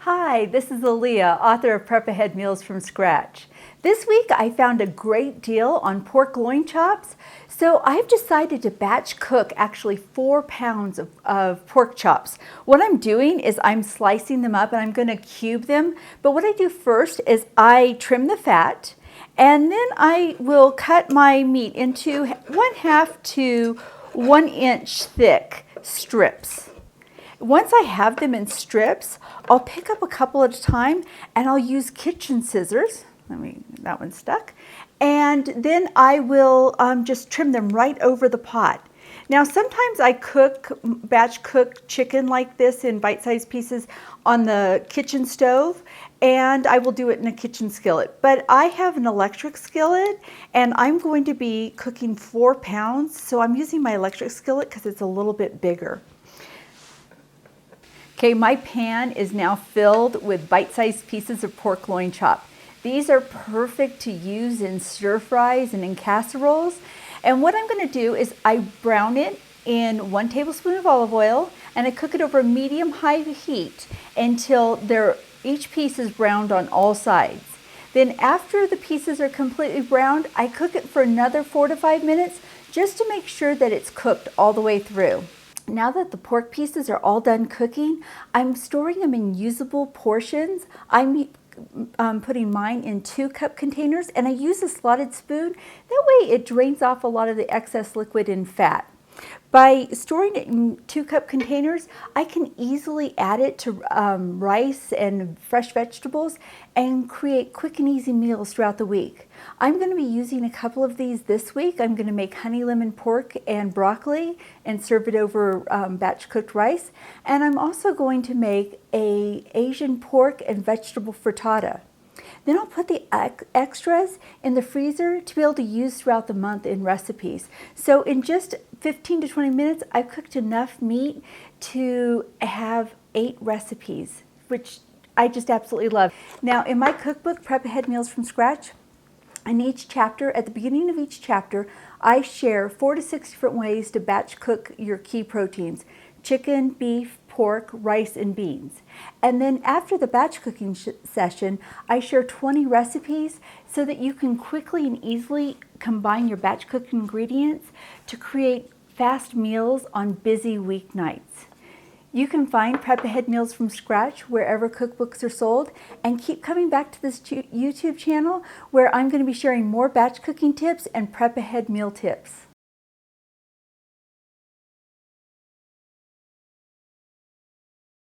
Hi, this is Aaliyah, author of Prep Ahead Meals from Scratch. This week I found a great deal on pork loin chops, so I've decided to batch cook actually 4 pounds of pork chops. What I'm doing is I'm slicing them up and I'm going to cube them, but what I do first is I trim the fat and then I will cut my meat into 1/2 to 1 inch thick strips. Once I have them in strips, I'll pick up a couple at a time and I'll use kitchen scissors. That one's stuck. And then I will just trim them right over the pot. Now sometimes I batch cook chicken like this in bite-sized pieces on the kitchen stove, and I will do it in a kitchen skillet. But I have an electric skillet and I'm going to be cooking 4 pounds, so I'm using my electric skillet because it's a little bit bigger. Okay, my pan is now filled with bite-sized pieces of pork loin chop. These are perfect to use in stir fries and in casseroles. And what I'm going to do is I brown it in 1 tablespoon of olive oil and I cook it over medium-high heat until each piece is browned on all sides. Then after the pieces are completely browned, I cook it for another 4 to 5 minutes just to make sure that it's cooked all the way through. Now that the pork pieces are all done cooking, I'm storing them in usable portions. I'm putting mine in 2-cup containers and I use a slotted spoon. That way it drains off a lot of the excess liquid and fat. By storing it in 2-cup containers, I can easily add it to rice and fresh vegetables and create quick and easy meals throughout the week. I'm going to be using a couple of these this week. I'm going to make honey lemon pork and broccoli and serve it over batch cooked rice. And I'm also going to make an Asian pork and vegetable frittata. Then I'll put the extras in the freezer to be able to use throughout the month in recipes. So in just 15 to 20 minutes, I've cooked enough meat to have 8 recipes, which I just absolutely love. Now in my cookbook, Prep Ahead Meals from Scratch, in each chapter, at the beginning of each chapter, I share 4 to 6 different ways to batch cook your key proteins: chicken, beef, pork, rice, and beans. And then after the batch cooking session, I share 20 recipes so that you can quickly and easily combine your batch cooked ingredients to create fast meals on busy weeknights. You can find Prep Ahead Meals from Scratch wherever cookbooks are sold, and keep coming back to this YouTube channel where I'm going to be sharing more batch cooking tips and prep ahead meal tips.